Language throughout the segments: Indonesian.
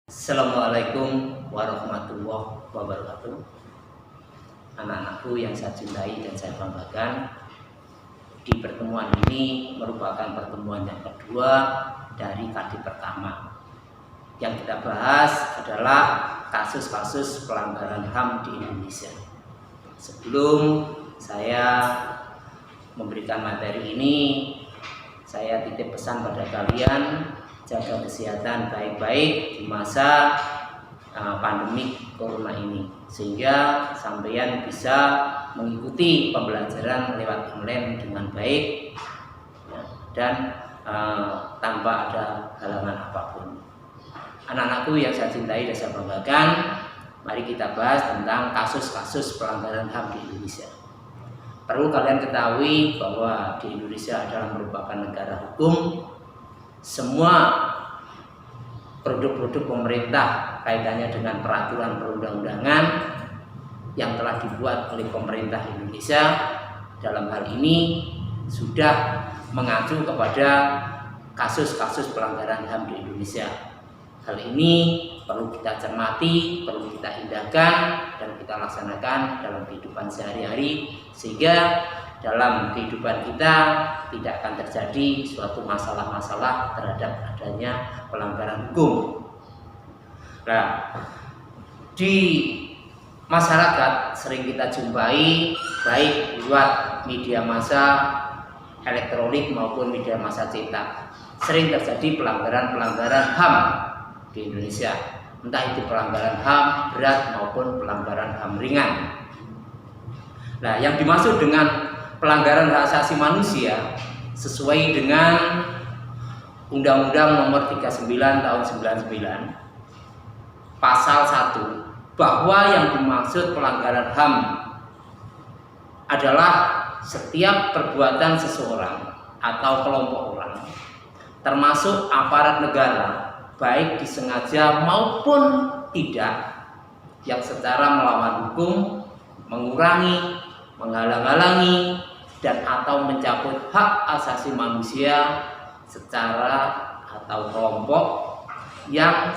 Assalamualaikum warahmatullahi wabarakatuh. Anak-anakku yang saya cintai dan saya banggakan, di pertemuan ini merupakan pertemuan yang kedua dari kali pertama. Yang kita bahas adalah kasus-kasus pelanggaran HAM di Indonesia. Sebelum saya memberikan materi ini, saya titip pesan pada kalian, jaga kesehatan baik-baik di masa pandemi corona ini, sehingga sampean bisa mengikuti pembelajaran lewat online dengan baik dan tanpa ada halangan apapun. Anak-anakku yang saya cintai dan saya banggakan, mari kita bahas tentang kasus-kasus pelanggaran HAM di Indonesia. Perlu kalian ketahui bahwa di Indonesia adalah merupakan negara hukum. Semua produk-produk pemerintah kaitannya dengan peraturan perundang-undangan yang telah dibuat oleh pemerintah Indonesia dalam hal ini sudah mengacu kepada kasus-kasus pelanggaran HAM di Indonesia. Hal ini perlu kita cermati, perlu kita indahkan dan kita laksanakan dalam kehidupan sehari-hari, sehingga dalam kehidupan kita tidak akan terjadi suatu masalah-masalah terhadap adanya pelanggaran hukum. Nah, di masyarakat sering kita jumpai baik lewat media massa elektronik maupun media massa cetak, sering terjadi pelanggaran-pelanggaran HAM di Indonesia, entah itu pelanggaran HAM berat maupun pelanggaran HAM ringan. Nah, yang dimaksud dengan pelanggaran hak asasi manusia sesuai dengan Undang-Undang Nomor 39 Tahun 99 Pasal 1, bahwa yang dimaksud pelanggaran HAM adalah setiap perbuatan seseorang atau kelompok orang, termasuk aparat negara, baik disengaja maupun tidak, yang secara melawan hukum, mengurangi, menghalang-halangi, dan atau mencabut hak asasi manusia secara atau kelompok yang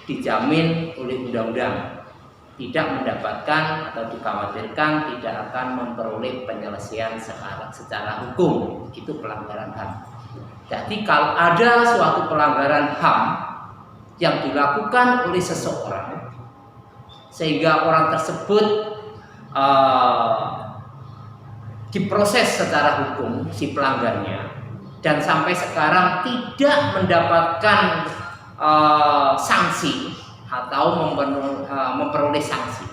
dijamin oleh undang-undang, tidak mendapatkan atau dikhawatirkan tidak akan memperoleh penyelesaian secara hukum. Itu pelanggaran HAM. Jadi kalau ada suatu pelanggaran HAM yang dilakukan oleh seseorang sehingga orang tersebut diproses secara hukum si pelanggarnya, dan sampai sekarang tidak mendapatkan sanksi atau memperoleh sanksi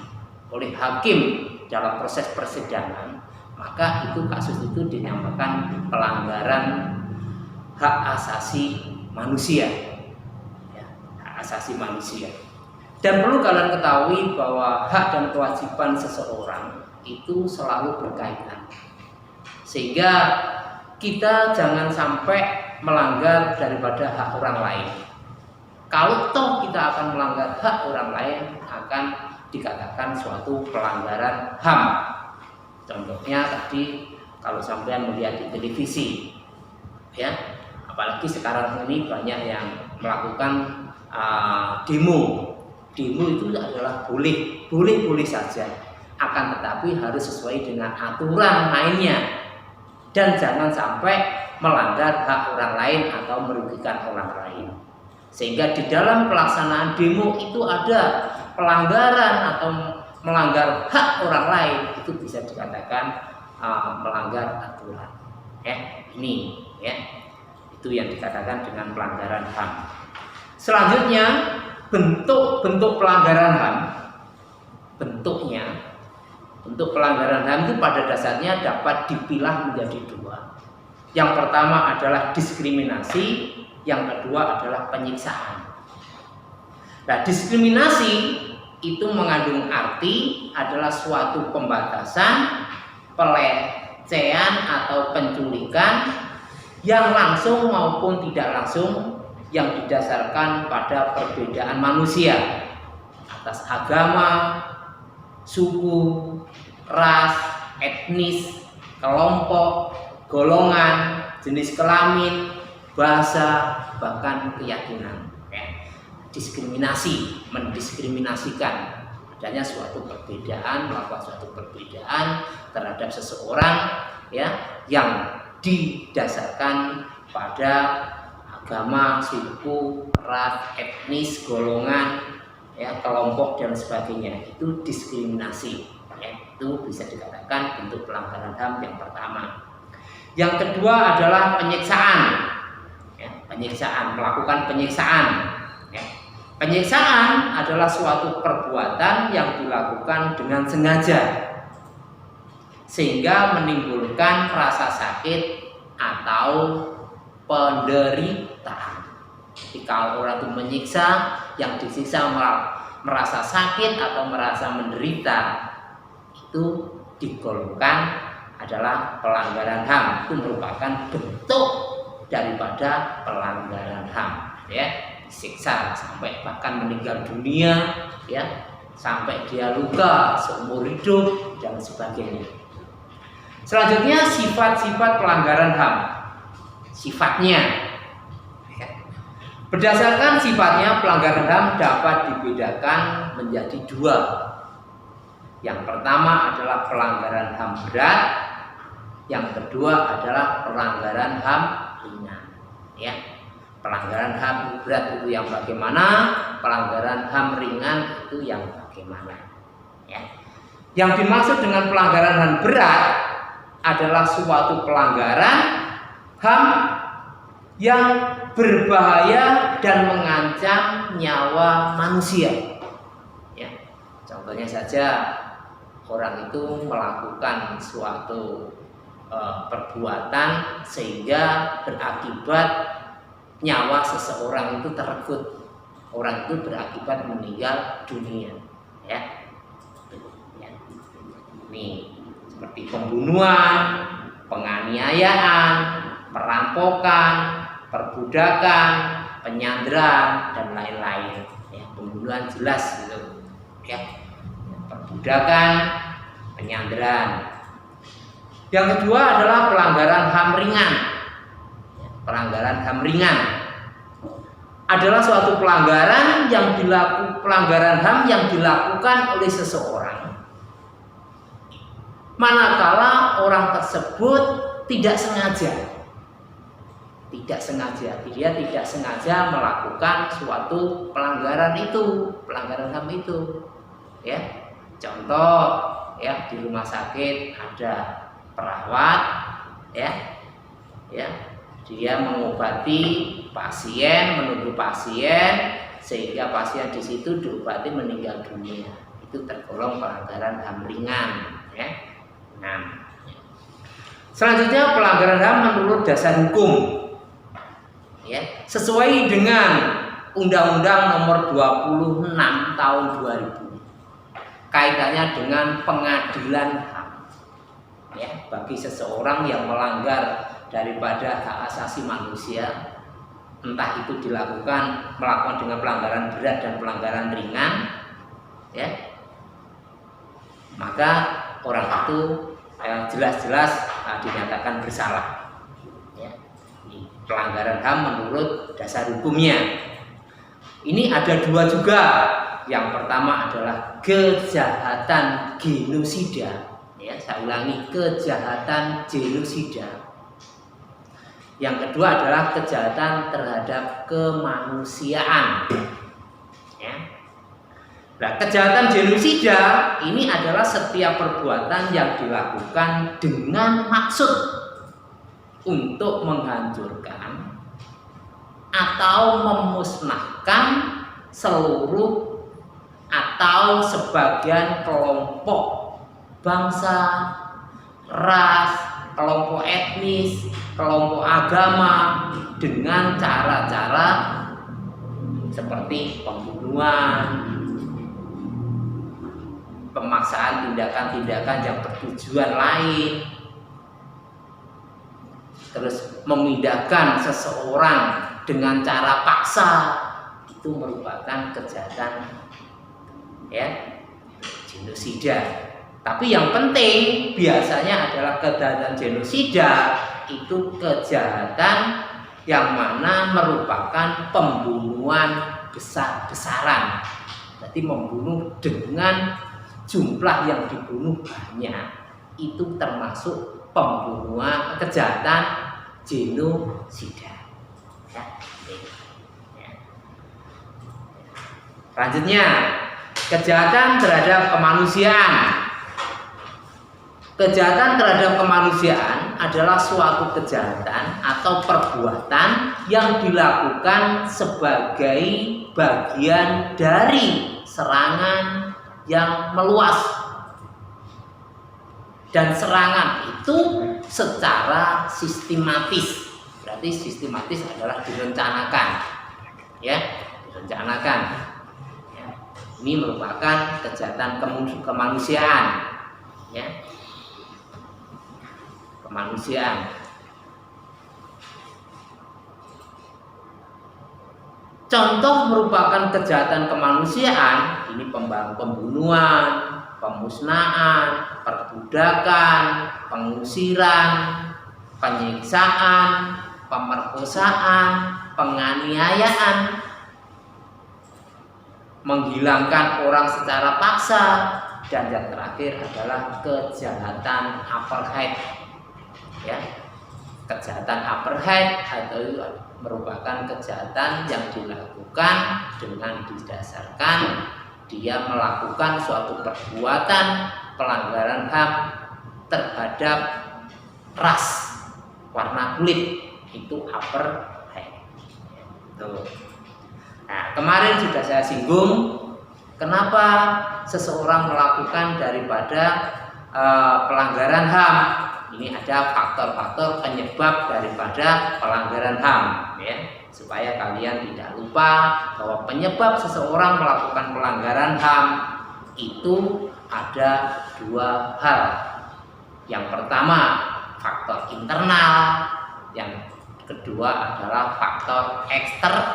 oleh hakim dalam proses persidangan, maka itu kasus itu dinamakan pelanggaran hak asasi manusia, ya, hak asasi manusia. Dan perlu kalian ketahui bahwa hak dan kewajiban seseorang itu selalu berkaitan, sehingga kita jangan sampai melanggar daripada hak orang lain. Kalau toh kita akan melanggar hak orang lain, akan dikatakan suatu pelanggaran HAM. Contohnya tadi kalau sampean melihat di televisi, ya, apalagi sekarang ini banyak yang melakukan demo. Demo itu adalah boleh saja, akan tetapi harus sesuai dengan aturan mainnya, dan jangan sampai melanggar hak orang lain atau merugikan orang lain. Sehingga di dalam pelaksanaan demo itu ada pelanggaran atau melanggar hak orang lain, itu bisa dikatakan melanggar aturan. Ini ya, itu yang dikatakan dengan pelanggaran HAM. Selanjutnya, bentuk pelanggaran HAM. Bentuk pelanggaran HAM itu pada dasarnya dapat dipilah menjadi dua. Yang pertama adalah diskriminasi, yang kedua adalah penyiksaan. Nah, diskriminasi itu mengandung arti adalah suatu pembatasan, pelecehan atau penculikan yang langsung maupun tidak langsung yang didasarkan pada perbedaan manusia atas agama, suku, ras, etnis, kelompok, golongan, jenis kelamin, bahasa, bahkan keyakinan. diskriminasi, mendiskriminasikan, adanya suatu perbedaan, melakukan suatu perbedaan terhadap seseorang ya yang didasarkan pada agama, suku, ras, etnis, golongan, ya, kelompok dan sebagainya. Itu diskriminasi. Ya, itu bisa dikatakan bentuk pelanggaran HAM yang pertama. Yang kedua adalah penyiksaan. Ya, penyiksaan, melakukan penyiksaan. Ya. Penyiksaan adalah suatu perbuatan yang dilakukan dengan sengaja sehingga menimbulkan rasa sakit atau penderitaan. Jadi kalau orang itu menyiksa, yang disiksa merasa sakit atau merasa menderita, itu digolongkan adalah pelanggaran HAM. Itu merupakan bentuk daripada pelanggaran HAM, ya, disiksa sampai bahkan meninggal dunia, ya, sampai dia luka seumur hidup dan sebagainya. Selanjutnya sifat-sifat pelanggaran HAM. Sifatnya, ya. Berdasarkan sifatnya pelanggaran HAM dapat dibedakan menjadi dua. Yang pertama adalah pelanggaran HAM berat, yang kedua adalah pelanggaran HAM ringan. Ya, pelanggaran HAM berat itu yang bagaimana, pelanggaran HAM ringan itu yang bagaimana. Ya. Yang dimaksud dengan pelanggaran HAM berat adalah suatu pelanggaran HAM yang berbahaya dan mengancam nyawa manusia. Ya. Contohnya saja, orang itu melakukan suatu perbuatan sehingga berakibat nyawa seseorang itu terenggut, orang itu berakibat meninggal dunia. Ya. Ini seperti pembunuhan, penganiayaan, perampokan, perbudakan, penyanderaan dan lain-lain. Ya, pembunuhan jelas gitu. Ya. Perbudakan, penyanderaan. Yang kedua adalah pelanggaran HAM ringan. Pelanggaran HAM ringan adalah suatu pelanggaran HAM yang dilakukan oleh seseorang manakala orang tersebut tidak sengaja. Dia tidak sengaja melakukan suatu pelanggaran HAM itu. Ya. Contoh, ya, di rumah sakit ada perawat, ya, dia mengobati pasien, menunggu pasien sehingga pasien di situ diobati meninggal dunia. Itu tergolong pelanggaran HAM ringan, ya. Nah, selanjutnya pelanggaran HAM menurut dasar hukum, ya, sesuai dengan Undang-Undang Nomor 26 Tahun 2000. Kaitannya dengan pengadilan HAM. Ya, bagi seseorang yang melanggar daripada hak asasi manusia, entah itu melakukan dengan pelanggaran berat dan pelanggaran ringan, ya, maka orang itu jelas-jelas dinyatakan bersalah. Ya, ini pelanggaran HAM menurut dasar hukumnya. Ini ada dua juga. Yang pertama adalah kejahatan genosida. Ya, saya ulangi, kejahatan genosida. Yang kedua adalah kejahatan terhadap kemanusiaan. Ya. Nah, kejahatan genosida ini adalah setiap perbuatan yang dilakukan dengan maksud untuk menghancurkan atau memusnahkan seluruh atau sebagian kelompok bangsa, ras, kelompok etnis, kelompok agama dengan cara-cara seperti pembunuhan, pemaksaan tindakan-tindakan yang bertujuan lain, terus memindahkan seseorang dengan cara paksa, itu merupakan kejahatan, ya, genosida. Tapi yang penting biasanya adalah kejahatan genosida itu kejahatan yang mana merupakan pembunuhan besar-besaran. Jadi membunuh dengan jumlah yang dibunuh banyak, itu termasuk pembunuhan, kejahatan genosida. Ya. Selanjutnya, kejahatan terhadap kemanusiaan. Kejahatan terhadap kemanusiaan adalah suatu kejahatan atau perbuatan yang dilakukan sebagai bagian dari serangan yang meluas. Dan serangan itu secara sistematis. Berarti sistematis adalah direncanakan. Ya, direncanakan. Ya. Ini merupakan kejahatan kemanusiaan. Ya. Kemanusiaan. Contoh merupakan kejahatan kemanusiaan, ini pembunuhan, pemusnahan, perbudakan, pengusiran, penyiksaan, pemerkosaan, penganiayaan, menghilangkan orang secara paksa, dan yang terakhir adalah kejahatan apartheid. Ya, kejahatan apartheid atau merupakan kejahatan yang dilakukan dengan didasarkan dia melakukan suatu perbuatan pelanggaran HAM terhadap ras warna kulit, itu apartheid. Nah, kemarin sudah saya singgung kenapa seseorang melakukan daripada pelanggaran HAM. Ini ada faktor-faktor penyebab daripada pelanggaran HAM, ya, supaya kalian tidak lupa bahwa penyebab seseorang melakukan pelanggaran HAM itu ada dua hal. Yang pertama faktor internal, yang kedua adalah faktor eksternal.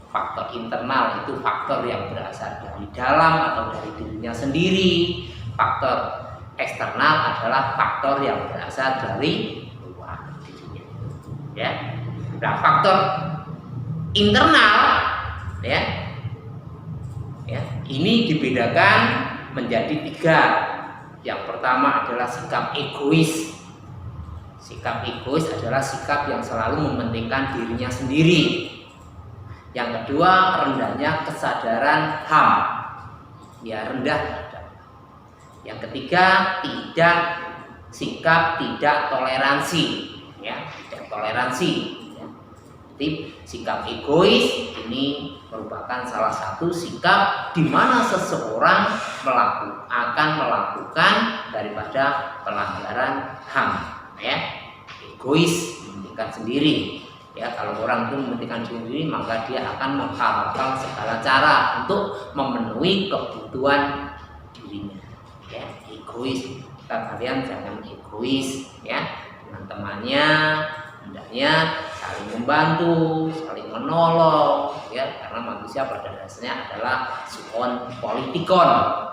Faktor internal itu faktor yang berasal dari dalam atau dari dirinya sendiri. Faktor eksternal adalah faktor yang berasal dari luar dirinya. Ya. Nah, faktor internal, ya, ini dibedakan menjadi tiga. Yang pertama adalah sikap egois. Sikap egois adalah sikap yang selalu mementingkan dirinya sendiri. Yang kedua, rendahnya kesadaran HAM. Ya, rendah. Yang ketiga, sikap tidak toleransi, ya, tidak toleransi. Ya. Jadi sikap egois ini merupakan salah satu sikap di mana seseorang akan melakukan daripada pelanggaran HAM, ya. Egois, mementingkan sendiri. Ya, kalau orang itu mementingkan sendiri, maka dia akan menghalalkan segala cara untuk memenuhi kebutuhan dirinya. Ya, egois. Kalian jangan egois, ya, dengan temannya, hendaknya saling membantu, saling menolong, ya, karena manusia pada dasarnya adalah suon politikon,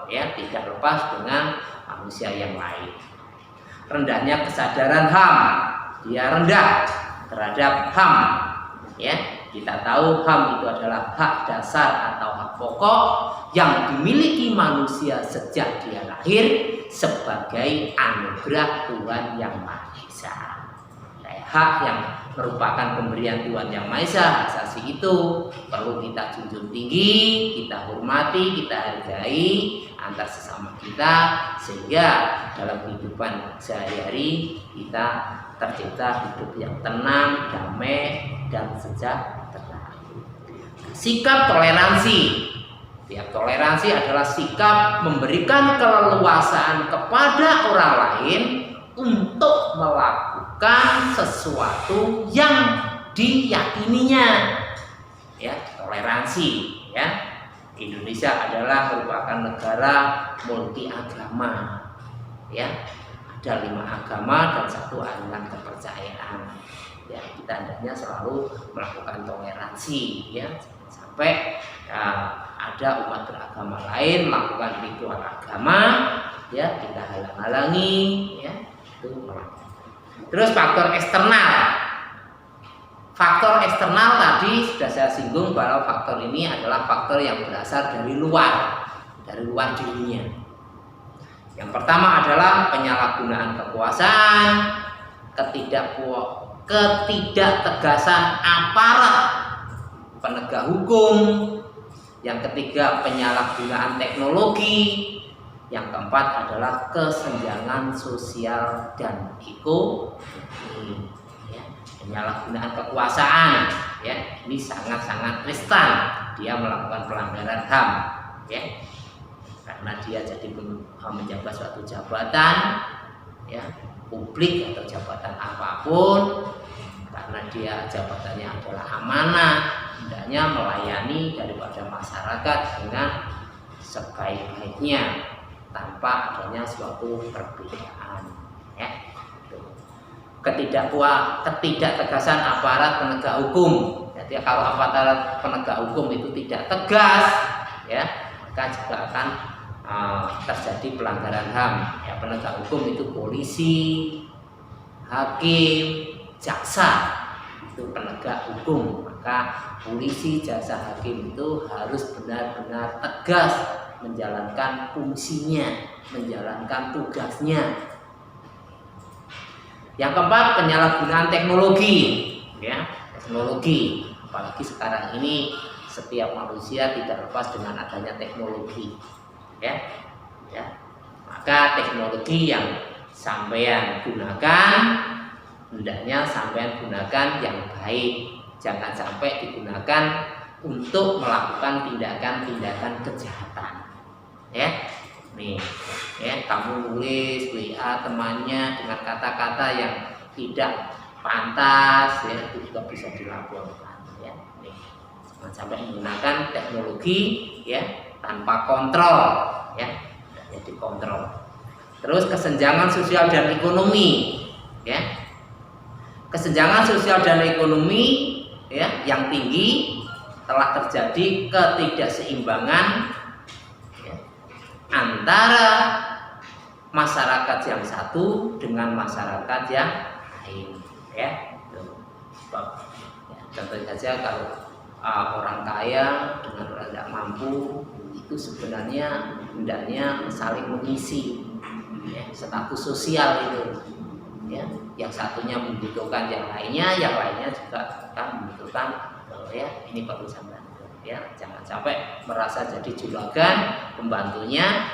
ya, tidak lepas dengan manusia yang lain. Rendahnya kesadaran HAM, dia rendah terhadap HAM, ya. Kita tahu HAM itu adalah hak dasar atau hak pokok yang dimiliki manusia sejak dia lahir sebagai anugerah Tuhan Yang Maha Esa. Hak yang merupakan pemberian Tuhan Yang Maha Esa, hak asasi itu perlu kita junjung tinggi, kita hormati, kita hargai antar sesama kita, sehingga dalam kehidupan sehari-hari kita tercipta hidup yang tenang, damai, dan sejahtera. Sikap toleransi. Ya, toleransi adalah sikap memberikan keleluasaan kepada orang lain untuk melakukan sesuatu yang diyakininya. Ya, toleransi, ya. Indonesia adalah merupakan negara multi agama. Ya, ada 5 agama dan 1 aliran kepercayaan. Ya, kita hendaknya selalu melakukan toleransi, ya, sampai ada umat beragama lain melakukan ritual agama, ya, kita halang-halangi, ya, itu. Terus faktor eksternal. Faktor eksternal tadi sudah saya singgung bahwa faktor ini adalah faktor yang berasal dari luar dirinya. Yang pertama adalah penyalahgunaan kekuasaan, ketidaktegasan aparat penegak hukum. Yang ketiga, penyalahgunaan teknologi. Yang keempat adalah kesenjangan sosial dan ekonomi. Penyalahgunaan kekuasaan, ya, ini sangat-sangat riskan dia melakukan pelanggaran HAM, ya, karena dia jadi menjabat suatu jabatan, ya, publik atau jabatan apapun, karena dia jabatannya adalah amanah, hendaknya melayani daripada masyarakat dengan sebaik-baiknya tanpa adanya suatu perbedaan, ya. Ketidaktegasan aparat penegak hukum. Jadi kalau aparat penegak hukum itu tidak tegas, ya, maka juga akan terjadi pelanggaran HAM. Ya, penegak hukum itu polisi, hakim, jaksa, itu penegak hukum. Maka polisi, jaksa, hakim itu harus benar-benar tegas menjalankan fungsinya, menjalankan tugasnya. Yang keempat, penyalahgunaan teknologi, ya, teknologi. Apalagi sekarang ini setiap manusia tidak lepas dengan adanya teknologi, ya. Maka teknologi yang sampean gunakan, hendaknya sampean gunakan yang baik, jangan sampai digunakan untuk melakukan tindakan-tindakan kejahatan, ya. Nih, ya, kamu nulis WA temannya dengan kata-kata yang tidak pantas, ya, itu juga bisa dilaporkan, ya. Nih, jangan sampai menggunakan teknologi, ya, tanpa kontrol, ya, jadi kontrol. Terus kesenjangan sosial dan ekonomi, ya, kesenjangan sosial dan ekonomi, ya, yang tinggi telah terjadi ketidakseimbangan antara masyarakat yang satu dengan masyarakat yang lain, ya. Contoh saja kalau orang kaya dengan orang tidak mampu itu sebenarnya hendaknya saling mengisi, ya, status sosial itu, ya. Yang satunya membutuhkan yang lainnya juga akan membutuhkan, ya, ini perlu sampai. Ya, jangan sampai merasa jadi juragan, pembantunya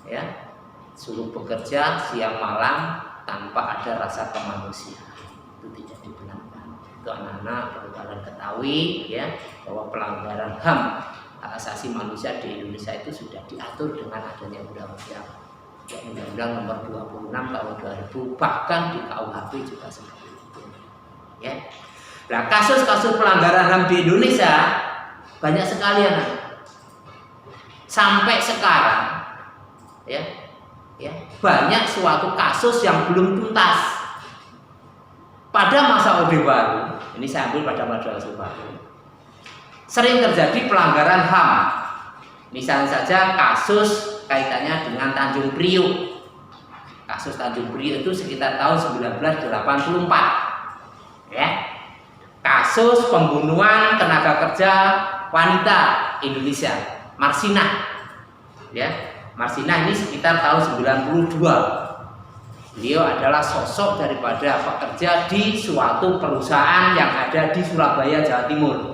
ya, suruh bekerja siang malam tanpa ada rasa kemanusiaan. Itu tidak dibenarkan. Itu anak-anak perlu kalian ketahui, ya, bahwa pelanggaran HAM, hak asasi manusia di Indonesia itu sudah diatur dengan adanya undang-undang, ya, Undang-Undang Nomor 26 Tahun 2000, bahkan di KUHP juga seperti itu, ya. Nah, kasus-kasus pelanggaran HAM di Indonesia banyak sekali, anak. Sampai sekarang, ya, banyak suatu kasus yang belum tuntas. Pada masa Orde Baru, ini saya ambil pada masa Orde Baru, sering terjadi pelanggaran HAM. Misalnya saja kasus kaitannya dengan Tanjung Priuk. Kasus Tanjung Priuk itu sekitar tahun 1984, ya. Kasus pembunuhan tenaga kerja wanita Indonesia, Marsinah, ya. Marsinah ini sekitar tahun 92. Beliau adalah sosok daripada pekerja di suatu perusahaan yang ada di Surabaya, Jawa Timur.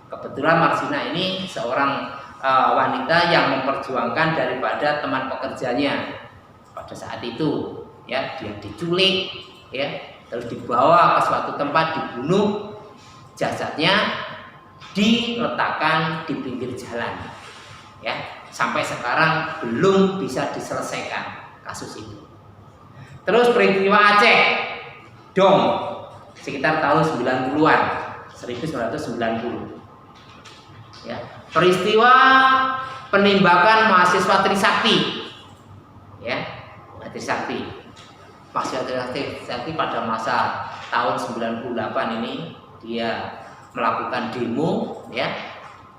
Kebetulan Marsinah ini seorang wanita yang memperjuangkan daripada teman pekerjanya. Pada saat itu, ya, dia diculik, ya, terus dibawa ke suatu tempat, dibunuh, jasadnya diletakkan di pinggir jalan, ya. Sampai sekarang belum bisa diselesaikan kasus itu. Terus peristiwa Aceh Dom sekitar tahun 90-an, 1990, ya. Peristiwa penembakan mahasiswa Trisakti, ya, Trisakti. Mahasiswa Trisakti pada masa tahun 98 ini dia melakukan demo, ya,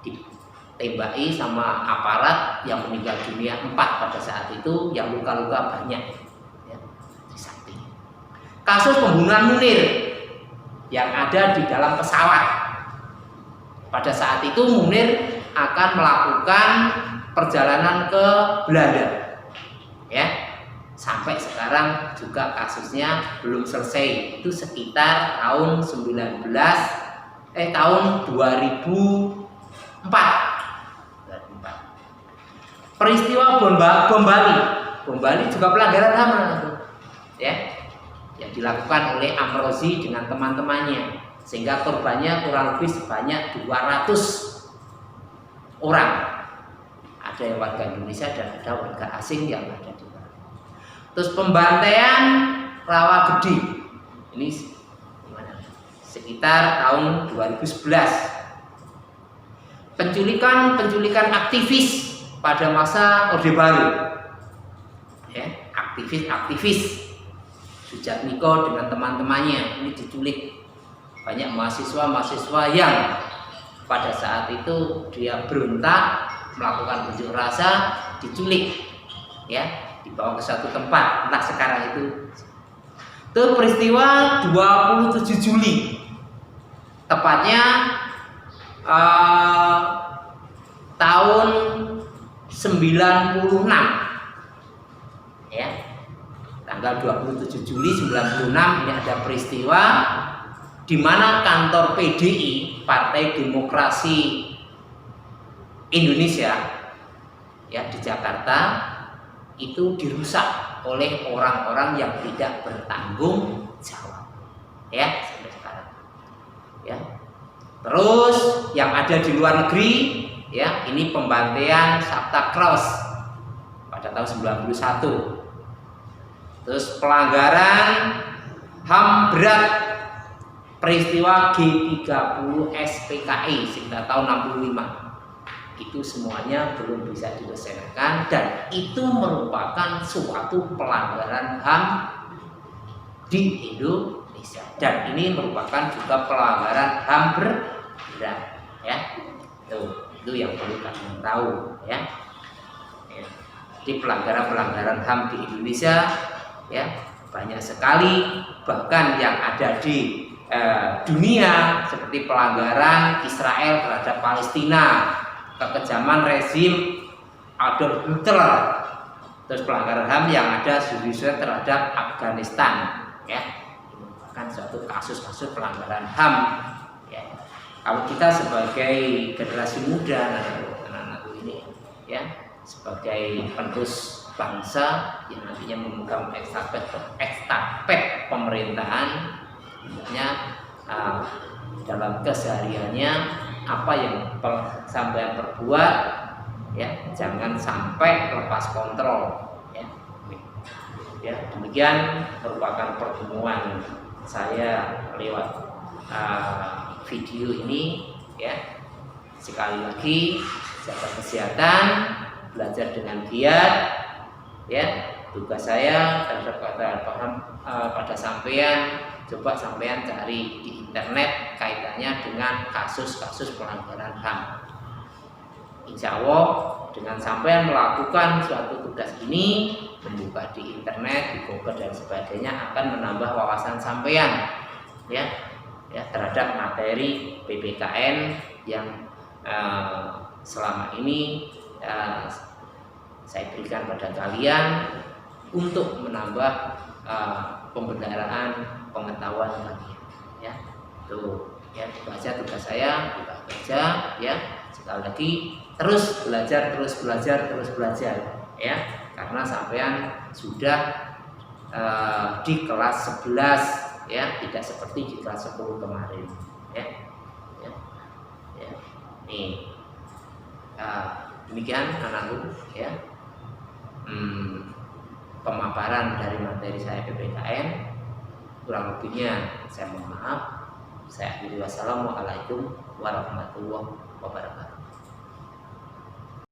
ditembaki sama aparat, yang meninggal dunia 4 pada saat itu, yang luka-luka banyak, ya, Trisakti. Kasus pembunuhan Munir, yang ada di dalam pesawat. Pada saat itu Munir akan melakukan perjalanan ke Belanda, ya. Sampai sekarang juga kasusnya belum selesai. Itu sekitar tahun 2004. Peristiwa bom Bali. Bom Bali juga pelanggaran HAM, ya, yang dilakukan oleh Amrozi dengan teman-temannya, sehingga korbannya kurang lebih sebanyak 200 orang. Ada yang warga Indonesia dan ada warga asing yang ada di Bali. Terus pembantaian Rawagede, ini gimana? Sekitar tahun 2011. Penculikan aktivis pada masa Orde Baru, ya, aktivis Sujatmiko dengan teman-temannya ini diculik. Banyak mahasiswa yang pada saat itu dia berontak, melakukan unjuk rasa, diculik, ya, dibawa ke suatu tempat. Entah sekarang itu peristiwa 27 Juli, tepatnya tahun 96, ya, tanggal 27 Juli 96 ini ada peristiwa di mana kantor PDI, Partai Demokrasi Indonesia, ya, di Jakarta itu dirusak oleh orang-orang yang tidak bertanggung jawab, ya, sampai sekarang, ya. Terus yang ada di luar negeri, ya, ini pembantaian Sabta Cross pada tahun 91. Terus pelanggaran HAM berat, peristiwa G30 SPKI sekitar tahun 65. Itu semuanya belum bisa diselesaikan dan itu merupakan suatu pelanggaran HAM di Indonesia, dan ini merupakan juga pelanggaran HAM berat, ya. Itu yang perlu kalian tahu, ya. Di pelanggaran HAM di Indonesia, ya, banyak sekali, bahkan yang ada di dunia, seperti pelanggaran Israel terhadap Palestina, kekejaman rezim Adolf Hitler, terus pelanggaran HAM yang ada di terhadap Afghanistan, ya, merupakan suatu kasus-kasus pelanggaran HAM, ya. Kalau kita sebagai generasi muda, anak-anak ini, ya, sebagai penerus bangsa yang nantinya memegang estafet pemerintahan, dalam kesehariannya apa yang sampai perbuat, ya, jangan sampai lepas kontrol, ya. Ya, demikian merupakan pertemuan saya lewat video ini, ya. Sekali lagi, jaga kesehatan, belajar dengan giat, ya. Tugas saya terhadap pada sampean, coba sampean cari di internet kaitannya dengan kasus-kasus pelanggaran HAM. Insya Allah dengan sampean melakukan suatu tugas ini, membuka di internet, di Google dan sebagainya, akan menambah wawasan sampean, ya, terhadap materi PPKN yang selama ini saya berikan pada kalian untuk menambah pembenaran pengetahuan kalian, ya. Tuh, ya, baca tugas saya, kita baca, ya. Sekali lagi, terus belajar, ya, karena sampean sudah di kelas 11, ya, tidak seperti di kelas 10 kemarin, ya. Nih, demikian anakku, ya, pemaparan dari materi saya PPKN. Kurang lebihnya saya mohon maaf. Saya akhiri, wassalamualaikum warahmatullahi wabarakatuh.